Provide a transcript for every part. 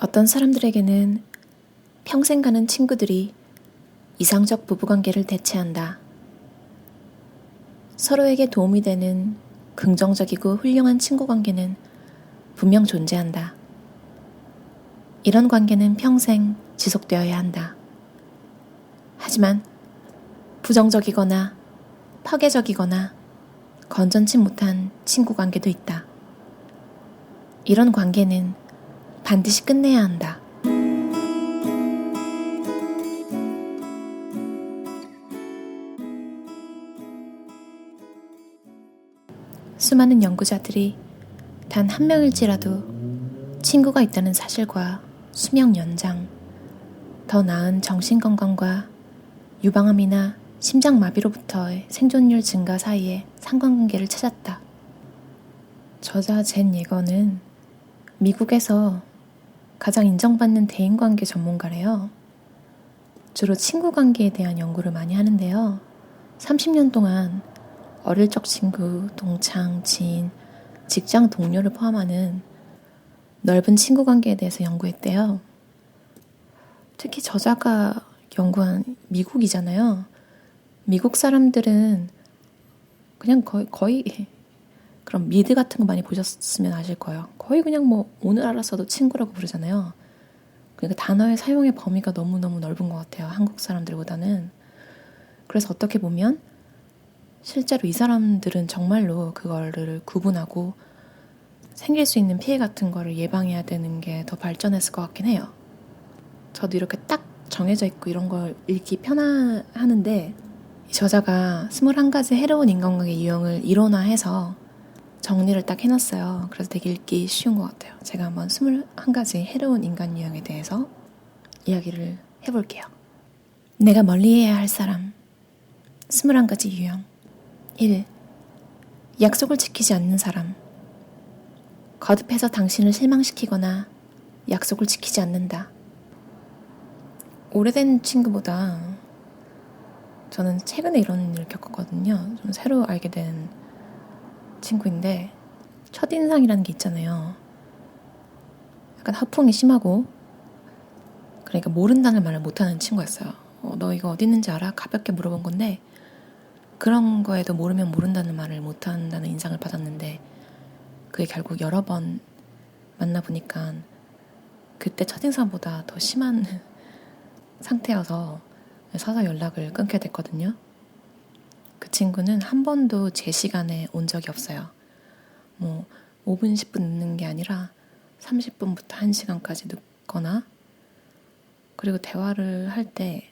어떤 사람들에게는 평생 가는 친구들이 이상적 부부관계를 대체한다. 서로에게 도움이 되는 긍정적이고 훌륭한 친구 관계는 분명 존재한다. 이런 관계는 평생 지속되어야 한다. 하지만 부정적이거나 파괴적이거나 건전치 못한 친구 관계도 있다. 이런 관계는 반드시 끝내야 한다. 수많은 연구자들이 단 한 명일지라도 친구가 있다는 사실과 수명 연장, 더 나은 정신건강과 유방암이나 심장마비로부터의 생존율 증가 사이에 상관관계를 찾았다. 저자 젠 예거는 미국에서 가장 인정받는 대인관계 전문가래요. 주로 친구관계에 대한 연구를 많이 하는데요. 30년 동안 어릴 적 친구, 동창, 지인, 직장 동료를 포함하는 넓은 친구 관계에 대해서 연구했대요. 특히 저자가 연구한 미국이잖아요. 미국 사람들은 그냥 거의 그런 미드 같은 거 많이 보셨으면 아실 거예요. 거의 그냥 뭐 오늘 알았어도 친구라고 부르잖아요. 그러니까 단어의 사용의 범위가 너무너무 넓은 것 같아요. 한국 사람들보다는. 그래서 어떻게 보면 실제로 이 사람들은 정말로 그거를 구분하고 생길 수 있는 피해 같은 거를 예방해야 되는 게 더 발전했을 것 같긴 해요. 저도 이렇게 딱 정해져 있고 이런 걸 읽기 편하는데 이 저자가 21가지 해로운 인간관계 유형을 일원화해서 정리를 딱 해놨어요. 그래서 되게 읽기 쉬운 것 같아요. 제가 한번 21가지 해로운 인간 유형에 대해서 이야기를 해볼게요. 내가 멀리해야 할 사람 21가지 유형. 1. 약속을 지키지 않는 사람. 거듭해서 당신을 실망시키거나 약속을 지키지 않는다. 오래된 친구보다 저는 최근에 이런 일을 겪었거든요. 좀 새로 알게 된 친구인데 첫인상이라는 게 있잖아요. 약간 허풍이 심하고 그러니까 모른다는 말을 못하는 친구였어요. 너 이거 어디 있는지 알아? 가볍게 물어본 건데 그런 거에도 모르면 모른다는 말을 못한다는 인상을 받았는데 그게 결국 여러 번 만나보니까 그때 첫인상보다 더 심한 상태여서 서서 연락을 끊게 됐거든요. 그 친구는 한 번도 제 시간에 온 적이 없어요. 뭐 5분, 10분 늦는 게 아니라 30분부터 1시간까지 늦거나 그리고 대화를 할 때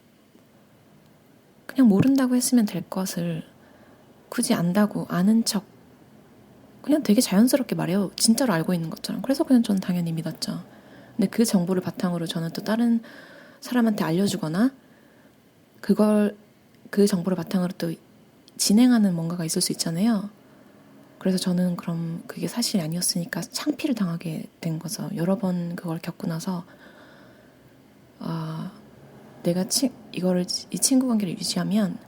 그냥 모른다고 했으면 될 것을 굳이 안다고 아는 척 그냥 되게 자연스럽게 말해요. 진짜로 알고 있는 것처럼. 그래서 그냥 저는 당연히 믿었죠. 근데 그 정보를 바탕으로 저는 또 다른 사람한테 알려주거나 그 정보를 바탕으로 또 진행하는 뭔가가 있을 수 있잖아요. 그래서 저는 그럼 그게 사실이 아니었으니까 창피를 당하게 된 거죠. 여러 번 그걸 겪고 나서 내가 이 친구 관계를 유지하면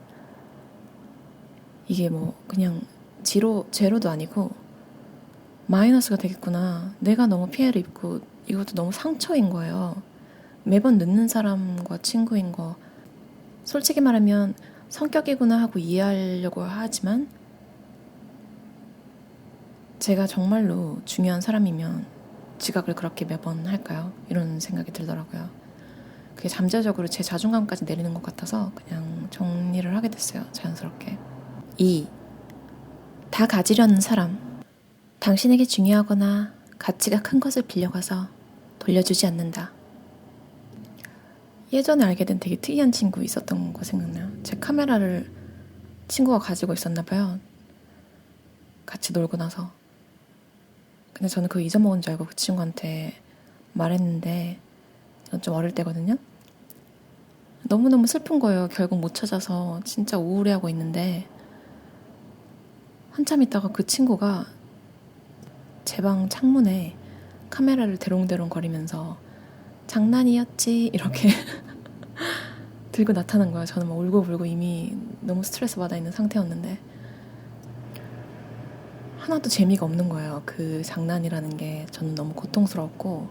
이게 뭐 그냥 제로도 아니고 마이너스가 되겠구나. 내가 너무 피해를 입고 이것도 너무 상처인 거예요. 매번 늦는 사람과 친구인 거 솔직히 말하면 성격이구나 하고 이해하려고 하지만 제가 정말로 중요한 사람이면 지각을 그렇게 매번 할까요? 이런 생각이 들더라고요. 그게 잠재적으로 제 자존감까지 내리는 것 같아서 그냥 정리를 하게 됐어요. 자연스럽게. 2. 다 가지려는 사람. 당신에게 중요하거나 가치가 큰 것을 빌려가서 돌려주지 않는다. 예전에 알게 된 되게 특이한 친구 있었던 거 생각나요. 제 카메라를 친구가 가지고 있었나 봐요. 같이 놀고 나서. 근데 저는 그거 잊어먹은 줄 알고 그 친구한테 말했는데 이건 좀 어릴 때거든요. 너무너무 슬픈 거예요. 결국 못 찾아서 진짜 우울해하고 있는데 한참 있다가 그 친구가 제 방 창문에 카메라를 대롱대롱 거리면서 장난이었지 이렇게 들고 나타난 거예요. 저는 막 울고불고 이미 너무 스트레스 받아 있는 상태였는데 하나도 재미가 없는 거예요. 그 장난이라는 게 저는 너무 고통스러웠고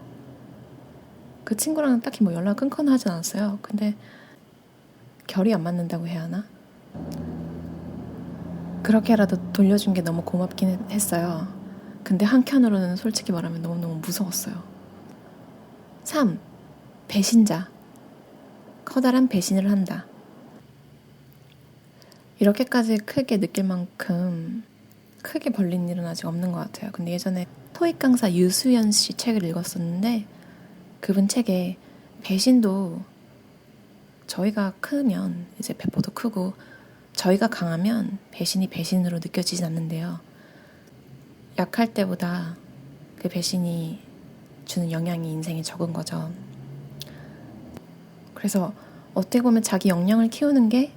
그 친구랑 딱히 뭐 연락 끊거나 하진 않았어요. 근데 결이 안 맞는다고 해야 하나? 그렇게라도 돌려준 게 너무 고맙긴 했어요. 근데 한켠으로는 솔직히 말하면 너무너무 무서웠어요. 3. 배신자. 커다란 배신을 한다. 이렇게까지 크게 느낄 만큼 크게 벌린 일은 아직 없는 것 같아요. 근데 예전에 토익 강사 유수연 씨 책을 읽었었는데 그분 책에 배신도 저희가 크면 이제 배포도 크고 저희가 강하면 배신이 배신으로 느껴지진 않는데요. 약할 때보다 그 배신이 주는 영향이 인생에 적은 거죠. 그래서 어떻게 보면 자기 역량을 키우는 게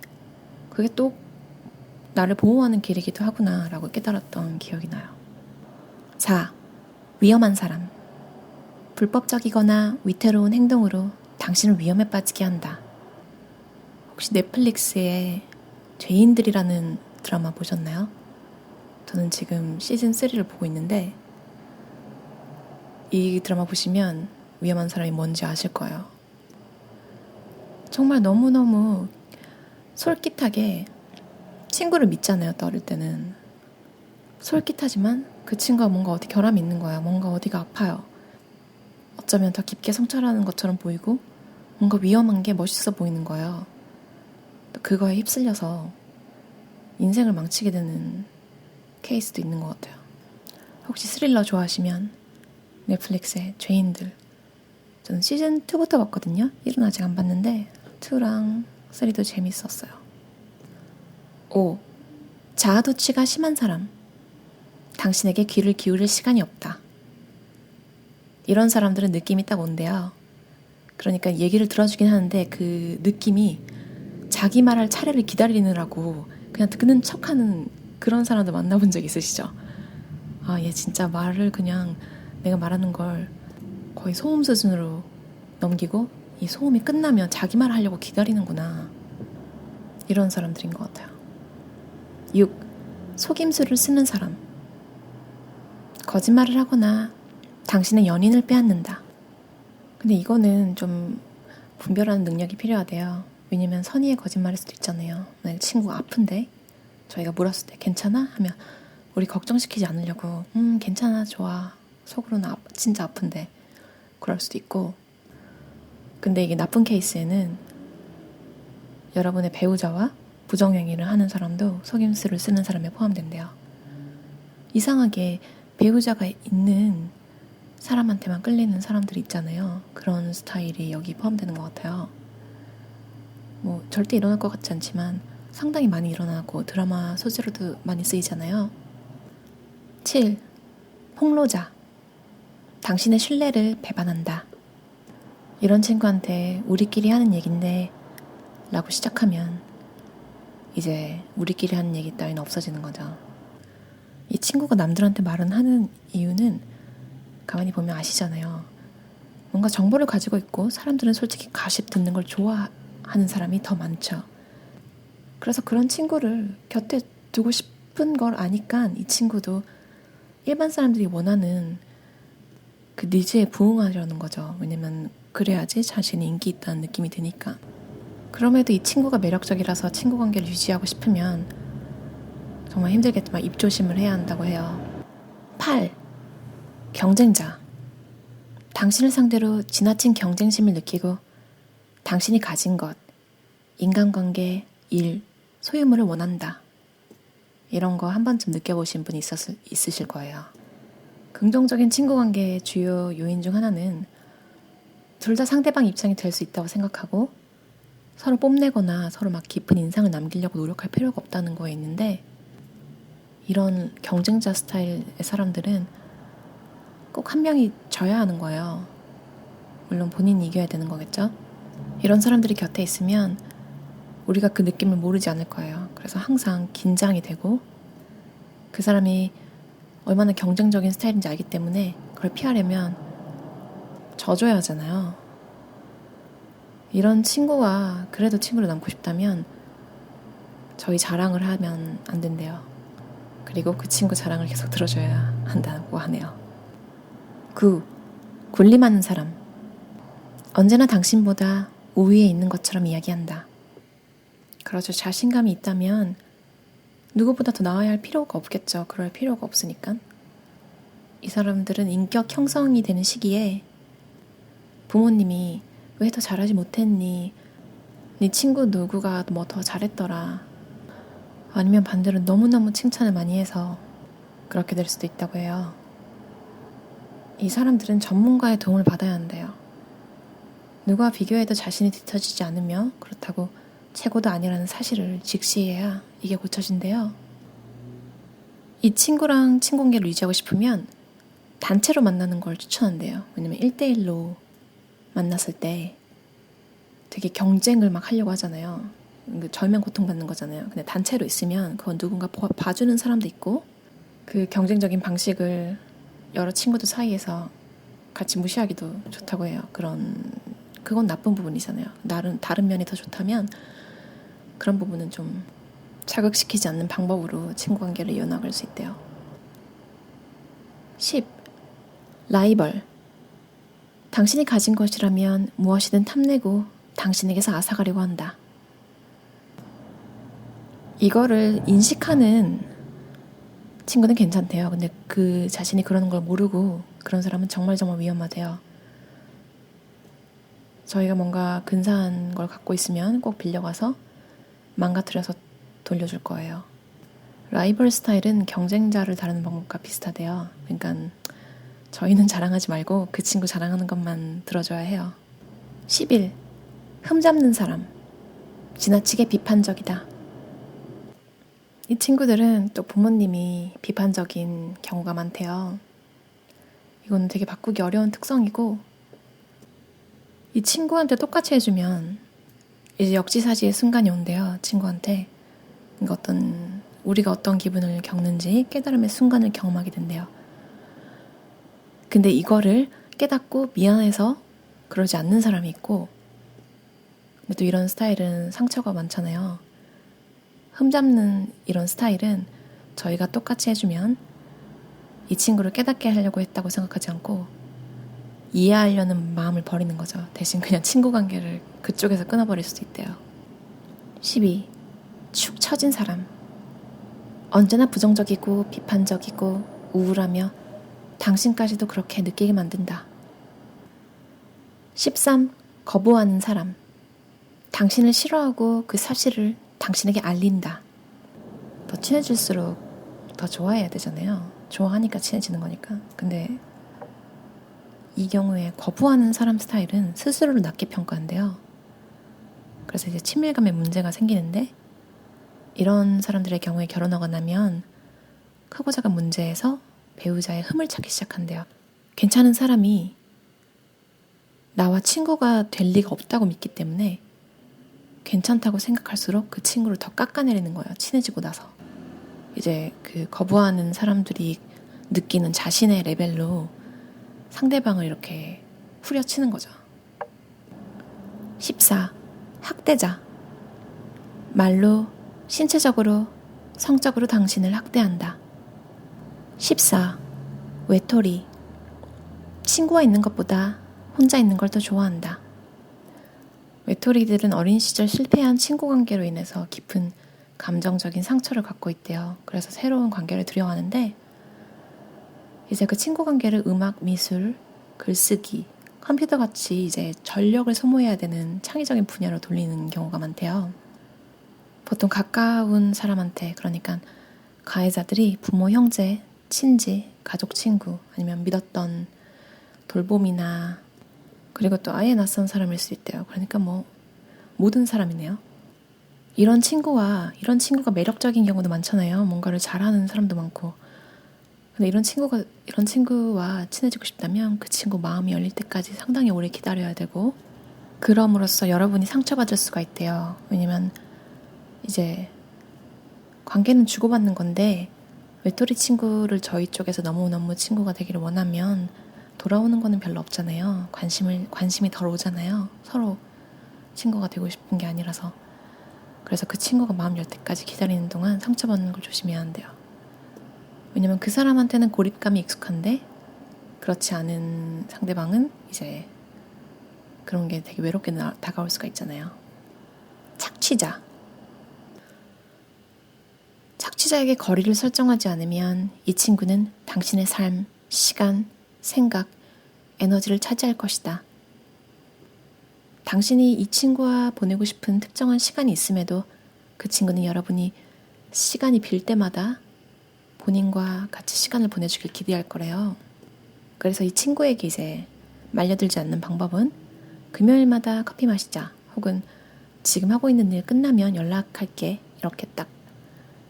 그게 또 나를 보호하는 길이기도 하구나 라고 깨달았던 기억이 나요. 4. 위험한 사람. 불법적이거나 위태로운 행동으로 당신을 위험에 빠지게 한다. 혹시 넷플릭스에 죄인들이라는 드라마 보셨나요? 저는 지금 시즌 3를 보고 있는데 이 드라마 보시면 위험한 사람이 뭔지 아실 거예요. 정말 너무너무 솔깃하게 친구를 믿잖아요. 또 어릴 때는 솔깃하지만 그 친구가 뭔가 어디 결함이 있는 거야. 뭔가 어디가 아파요. 어쩌면 더 깊게 성찰하는 것처럼 보이고 뭔가 위험한 게 멋있어 보이는 거예요. 또 그거에 휩쓸려서 인생을 망치게 되는 케이스도 있는 것 같아요. 혹시 스릴러 좋아하시면 넷플릭스의 죄인들, 저는 시즌 2부터 봤거든요. 1은 아직 안 봤는데 2랑 3도 재밌었어요. 5. 자아도취가 심한 사람. 당신에게 귀를 기울일 시간이 없다. 이런 사람들은 느낌이 딱 온대요. 그러니까 얘기를 들어주긴 하는데 그 느낌이 자기 말할 차례를 기다리느라고 그냥 듣는 척하는 그런 사람도 만나본 적 있으시죠? 아, 얘 진짜 말을 그냥 내가 말하는 걸 거의 소음 수준으로 넘기고 이 소음이 끝나면 자기 말 하려고 기다리는구나. 이런 사람들인 것 같아요. 6. 속임수를 쓰는 사람. 거짓말을 하거나 당신의 연인을 빼앗는다. 근데 이거는 좀 분별하는 능력이 필요하대요. 왜냐면 선의의 거짓말일 수도 있잖아요. 만약 친구가 아픈데 저희가 물었을 때 괜찮아? 하면 우리 걱정시키지 않으려고 괜찮아 좋아 속으로는 진짜 아픈데 그럴 수도 있고. 근데 이게 나쁜 케이스에는 여러분의 배우자와 부정행위를 하는 사람도 속임수를 쓰는 사람에 포함된대요. 이상하게 배우자가 있는 사람한테만 끌리는 사람들이 있잖아요. 그런 스타일이 여기 포함되는 것 같아요. 뭐 절대 일어날 것 같지 않지만 상당히 많이 일어나고 드라마 소재로도 많이 쓰이잖아요. 7. 폭로자. 당신의 신뢰를 배반한다. 이런 친구한테 우리끼리 하는 얘긴데 라고 시작하면 이제 우리끼리 하는 얘기 따위는 없어지는 거죠. 이 친구가 남들한테 말은 하는 이유는 가만히 보면 아시잖아요. 뭔가 정보를 가지고 있고 사람들은 솔직히 가십 듣는 걸 좋아하는 사람이 더 많죠. 그래서 그런 친구를 곁에 두고 싶은 걸 아니까 이 친구도 일반 사람들이 원하는 그 니즈에 부응하려는 거죠. 왜냐면 그래야지 자신이 인기 있다는 느낌이 드니까. 그럼에도 이 친구가 매력적이라서 친구 관계를 유지하고 싶으면 정말 힘들겠지만 입조심을 해야 한다고 해요. 8. 경쟁자. 당신을 상대로 지나친 경쟁심을 느끼고 당신이 가진 것, 인간관계, 일, 소유물을 원한다. 이런 거 한 번쯤 느껴보신 분 있으실 거예요. 긍정적인 친구 관계의 주요 요인 중 하나는 둘 다 상대방 입장이 될 수 있다고 생각하고 서로 뽐내거나 서로 막 깊은 인상을 남기려고 노력할 필요가 없다는 거에 있는데, 이런 경쟁자 스타일의 사람들은 꼭 한 명이 져야 하는 거예요. 물론 본인이 이겨야 되는 거겠죠? 이런 사람들이 곁에 있으면 우리가 그 느낌을 모르지 않을 거예요. 그래서 항상 긴장이 되고 그 사람이 얼마나 경쟁적인 스타일인지 알기 때문에 그걸 피하려면 져줘야 하잖아요. 이런 친구가 그래도 친구로 남고 싶다면 저희 자랑을 하면 안 된대요. 그리고 그 친구 자랑을 계속 들어줘야 한다고 하네요. 9. 군림하는 사람. 언제나 당신보다 우위에 있는 것처럼 이야기한다. 그렇죠. 자신감이 있다면 누구보다 더 나아야 할 필요가 없겠죠. 그럴 필요가 없으니까. 이 사람들은 인격 형성이 되는 시기에 부모님이 왜 더 잘하지 못했니? 네 친구 누구가 뭐 더 잘했더라. 아니면 반대로 너무너무 칭찬을 많이 해서 그렇게 될 수도 있다고 해요. 이 사람들은 전문가의 도움을 받아야 한대요. 누구와 비교해도 자신이 뒤처지지 않으며 그렇다고 최고도 아니라는 사실을 직시해야 이게 고쳐진대요. 이 친구랑 친구관계를 유지하고 싶으면 단체로 만나는 걸 추천한대요. 왜냐면 1대1로 만났을 때 되게 경쟁을 막 하려고 하잖아요. 절명 고통받는 거잖아요. 근데 단체로 있으면 그건 누군가 봐주는 사람도 있고 그 경쟁적인 방식을 여러 친구들 사이에서 같이 무시하기도 좋다고 해요. 그건 나쁜 부분이잖아요. 다른 면이 더 좋다면 그런 부분은 좀 자극시키지 않는 방법으로 친구 관계를 이어나갈 수 있대요. 10. 라이벌. 당신이 가진 것이라면 무엇이든 탐내고 당신에게서 앗아가려고 한다. 이거를 인식하는 친구는 괜찮대요. 근데 그 자신이 그러는 걸 모르고 그런 사람은 정말 위험하대요. 저희가 뭔가 근사한 걸 갖고 있으면 꼭 빌려가서 망가뜨려서 돌려줄 거예요. 라이벌 스타일은 경쟁자를 다루는 방법과 비슷하대요. 그러니까 저희는 자랑하지 말고 그 친구 자랑하는 것만 들어줘야 해요. 11. 흠잡는 사람. 지나치게 비판적이다. 이 친구들은 또 부모님이 비판적인 경우가 많대요. 이건 되게 바꾸기 어려운 특성이고 이 친구한테 똑같이 해주면 이제 역지사지의 순간이 온대요. 친구한테. 그러니까 우리가 어떤 기분을 겪는지 깨달음의 순간을 경험하게 된대요. 근데 이거를 깨닫고 미안해서 그러지 않는 사람이 있고 근데 또 이런 스타일은 상처가 많잖아요. 흠잡는 이런 스타일은 저희가 똑같이 해주면 이 친구를 깨닫게 하려고 했다고 생각하지 않고 이해하려는 마음을 버리는 거죠. 대신 그냥 친구 관계를 그쪽에서 끊어버릴 수도 있대요. 12. 축 처진 사람. 언제나 부정적이고 비판적이고 우울하며 당신까지도 그렇게 느끼게 만든다. 13. 거부하는 사람. 당신을 싫어하고 그 사실을 당신에게 알린다. 더 친해질수록 더 좋아해야 되잖아요. 좋아하니까 친해지는 거니까. 근데 이 경우에 거부하는 사람 스타일은 스스로를 낮게 평가한대요. 그래서 이제 친밀감에 문제가 생기는데 이런 사람들의 경우에 결혼하고 나면 크고 작은 문제에서 배우자의 흠을 찾기 시작한대요. 괜찮은 사람이 나와 친구가 될 리가 없다고 믿기 때문에 괜찮다고 생각할수록 그 친구를 더 깎아내리는 거예요. 친해지고 나서. 이제 그 거부하는 사람들이 느끼는 자신의 레벨로 상대방을 이렇게 후려치는 거죠. 14. 학대자. 말로, 신체적으로, 성적으로 당신을 학대한다. 14. 외톨이. 친구와 있는 것보다 혼자 있는 걸 더 좋아한다. 외톨이들은 어린 시절 실패한 친구 관계로 인해서 깊은 감정적인 상처를 갖고 있대요. 그래서 새로운 관계를 두려워하는데 이제 그 친구 관계를 음악, 미술, 글쓰기, 컴퓨터 같이 이제 전력을 소모해야 되는 창의적인 분야로 돌리는 경우가 많대요. 보통 가까운 사람한테, 그러니까 가해자들이 부모, 형제, 친지, 가족, 친구, 아니면 믿었던 돌봄이나 그리고 또 아예 낯선 사람일 수 있대요. 그러니까 모든 사람이네요. 이런 친구가 매력적인 경우도 많잖아요. 뭔가를 잘하는 사람도 많고. 근데 이런 친구와 친해지고 싶다면 그 친구 마음이 열릴 때까지 상당히 오래 기다려야 되고, 그럼으로써 여러분이 상처받을 수가 있대요. 왜냐면 이제 관계는 주고받는 건데 외톨이 친구를 저희 쪽에서 너무너무 친구가 되기를 원하면 돌아오는 거는 별로 없잖아요. 관심이 덜 오잖아요. 서로 친구가 되고 싶은 게 아니라서. 그래서 그 친구가 마음 열 때까지 기다리는 동안 상처받는 걸 조심해야 한대요. 왜냐면 그 사람한테는 고립감이 익숙한데 그렇지 않은 상대방은 이제 그런 게 되게 외롭게 다가올 수가 있잖아요. 착취자. 착취자에게 거리를 설정하지 않으면 이 친구는 당신의 삶, 시간, 생각, 에너지를 차지할 것이다. 당신이 이 친구와 보내고 싶은 특정한 시간이 있음에도 그 친구는 여러분이 시간이 빌 때마다 본인과 같이 시간을 보내주길 기대할 거래요. 그래서 이 친구에게 이제 말려들지 않는 방법은 금요일마다 커피 마시자, 혹은 지금 하고 있는 일 끝나면 연락할게, 이렇게 딱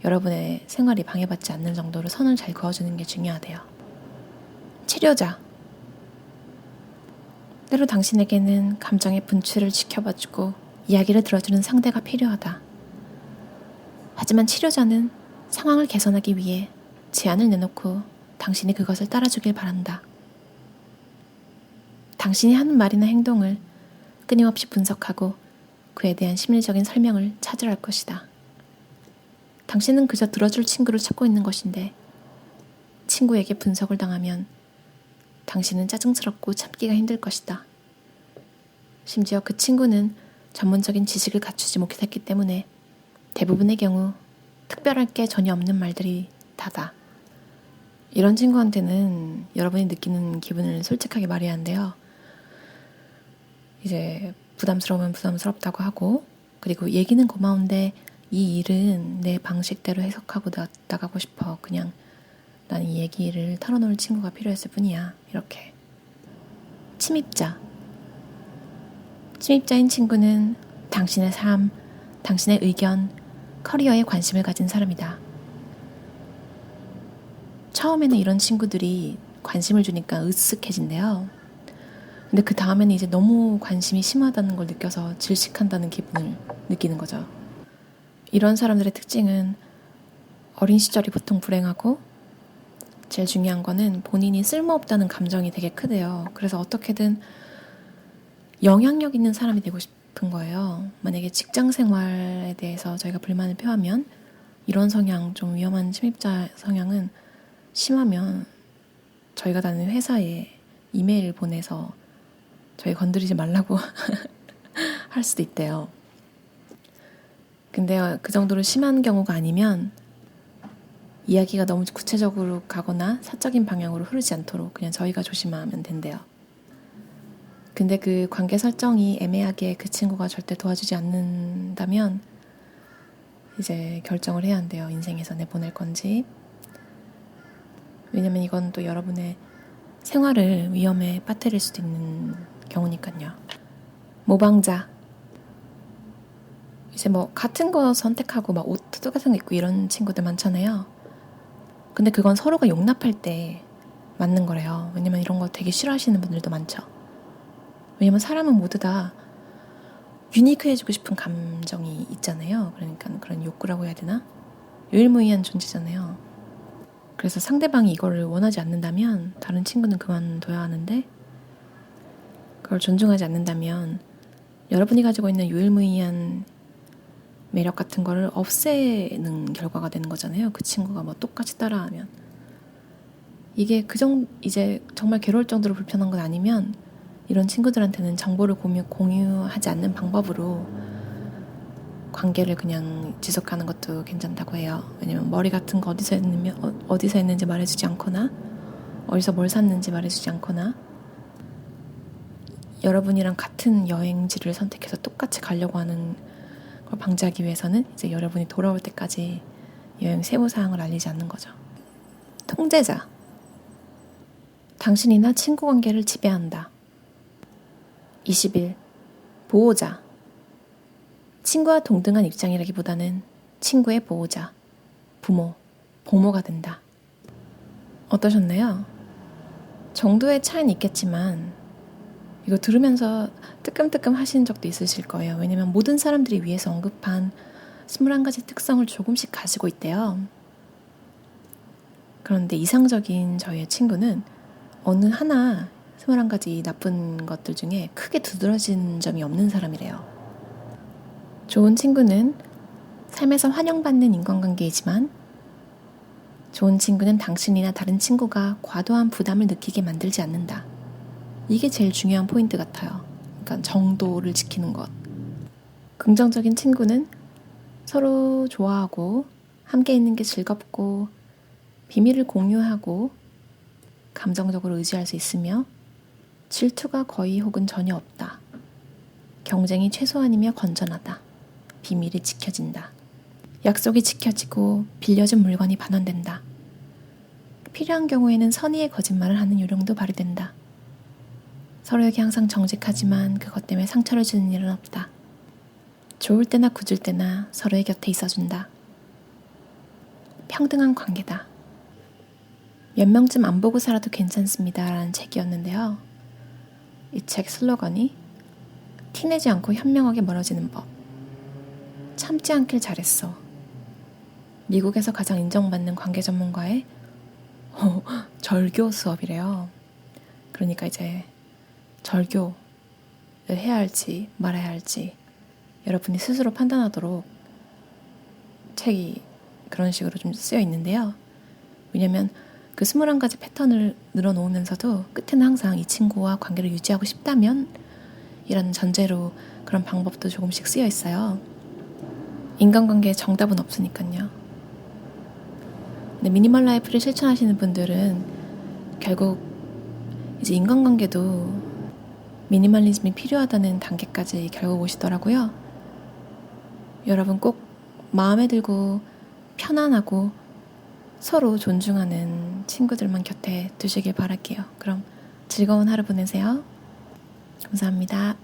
여러분의 생활이 방해받지 않는 정도로 선을 잘 그어주는 게 중요하대요. 치료자. 때로 당신에게는 감정의 분출을 지켜봐주고 이야기를 들어주는 상대가 필요하다. 하지만 치료자는 상황을 개선하기 위해 제안을 내놓고 당신이 그것을 따라주길 바란다. 당신이 하는 말이나 행동을 끊임없이 분석하고 그에 대한 심리적인 설명을 찾으려 할 것이다. 당신은 그저 들어줄 친구를 찾고 있는 것인데 친구에게 분석을 당하면 당신은 짜증스럽고 참기가 힘들 것이다. 심지어 그 친구는 전문적인 지식을 갖추지 못했기 때문에 대부분의 경우 특별할 게 전혀 없는 말들이 다다. 이런 친구한테는 여러분이 느끼는 기분을 솔직하게 말해야 하는데요. 이제 부담스러우면 부담스럽다고 하고, 그리고 얘기는 고마운데 이 일은 내 방식대로 해석하고 나가고 싶어. 그냥 난 이 얘기를 털어놓을 친구가 필요했을 뿐이야. 이렇게. 침입자. 침입자인 친구는 당신의 삶, 당신의 의견, 커리어에 관심을 가진 사람이다. 처음에는 이런 친구들이 관심을 주니까 으쓱해진대요. 근데 그 다음에는 이제 너무 관심이 심하다는 걸 느껴서 질식한다는 기분을 느끼는 거죠. 이런 사람들의 특징은 어린 시절이 보통 불행하고, 제일 중요한 거는 본인이 쓸모없다는 감정이 되게 크대요. 그래서 어떻게든 영향력 있는 사람이 되고 싶은 거예요. 만약에 직장 생활에 대해서 저희가 불만을 표하면 이런 성향, 좀 위험한 침입자 성향은 심하면 저희가 다니는 회사에 이메일 보내서 저희 건드리지 말라고 할 수도 있대요. 근데 그 정도로 심한 경우가 아니면 이야기가 너무 구체적으로 가거나 사적인 방향으로 흐르지 않도록 그냥 저희가 조심하면 된대요. 근데 그 관계 설정이 애매하게 그 친구가 절대 도와주지 않는다면 이제 결정을 해야 한대요. 인생에서 내보낼 건지. 왜냐면 이건 또 여러분의 생활을 위험에 빠뜨릴 수도 있는 경우니까요. 모방자. 이제 뭐 같은 거 선택하고 막 옷 똑같은 거 입고 이런 친구들 많잖아요. 근데 그건 서로가 용납할 때 맞는 거래요. 왜냐면 이런 거 되게 싫어하시는 분들도 많죠. 왜냐면 사람은 모두 다 유니크해지고 싶은 감정이 있잖아요. 그러니까 그런 욕구라고 해야 되나? 유일무이한 존재잖아요. 그래서 상대방이 이걸 원하지 않는다면 다른 친구는 그만둬야 하는데, 그걸 존중하지 않는다면 여러분이 가지고 있는 유일무이한 매력 같은 거를 없애는 결과가 되는 거잖아요. 그 친구가 뭐 똑같이 따라하면. 이게 이제 정말 괴로울 정도로 불편한 건 아니면 이런 친구들한테는 정보를 공유하지 않는 방법으로 관계를 그냥 지속하는 것도 괜찮다고 해요. 왜냐면 머리 같은 거 어디서 했는지 말해주지 않거나, 어디서 뭘 샀는지 말해주지 않거나, 여러분이랑 같은 여행지를 선택해서 똑같이 가려고 하는 걸 방지하기 위해서는 이제 여러분이 돌아올 때까지 여행 세부사항을 알리지 않는 거죠. 통제자. 당신이나 친구 관계를 지배한다. 21. 보호자. 친구와 동등한 입장이라기보다는 친구의 보호자, 부모, 보모가 된다. 어떠셨나요? 정도의 차이는 있겠지만 이거 들으면서 뜨끔뜨끔 하시는 적도 있으실 거예요. 왜냐면 모든 사람들이 위에서 언급한 21가지 특성을 조금씩 가지고 있대요. 그런데 이상적인 저희의 친구는 어느 하나 21가지 나쁜 것들 중에 크게 두드러진 점이 없는 사람이래요. 좋은 친구는 삶에서 환영받는 인간관계이지만 좋은 친구는 당신이나 다른 친구가 과도한 부담을 느끼게 만들지 않는다. 이게 제일 중요한 포인트 같아요. 그러니까 정도를 지키는 것. 긍정적인 친구는 서로 좋아하고 함께 있는 게 즐겁고 비밀을 공유하고 감정적으로 의지할 수 있으며 질투가 거의 혹은 전혀 없다. 경쟁이 최소한이며 건전하다. 비밀이 지켜진다. 약속이 지켜지고 빌려준 물건이 반환된다. 필요한 경우에는 선의의 거짓말을 하는 요령도 발휘된다. 서로에게 항상 정직하지만 그것 때문에 상처를 주는 일은 없다. 좋을 때나 굳을 때나 서로의 곁에 있어준다. 평등한 관계다. 몇 명쯤 안 보고 살아도 괜찮습니다 라는 책이었는데요. 이 책 슬로건이 티내지 않고 현명하게 멀어지는 법. 참지 않길 잘했어. 미국에서 가장 인정받는 관계 전문가의 절교 수업이래요. 그러니까 이제 절교를 해야 할지 말아야 할지 여러분이 스스로 판단하도록 책이 그런 식으로 좀 쓰여 있는데요. 왜냐면 그 21가지 패턴을 늘어놓으면서도 끝에는 항상 이 친구와 관계를 유지하고 싶다면 이런 전제로 그런 방법도 조금씩 쓰여 있어요. 인간관계에 정답은 없으니까요. 근데 미니멀 라이프를 실천하시는 분들은 결국 이제 인간관계도 미니멀리즘이 필요하다는 단계까지 결국 오시더라고요. 여러분 꼭 마음에 들고 편안하고 서로 존중하는 친구들만 곁에 두시길 바랄게요. 그럼 즐거운 하루 보내세요. 감사합니다.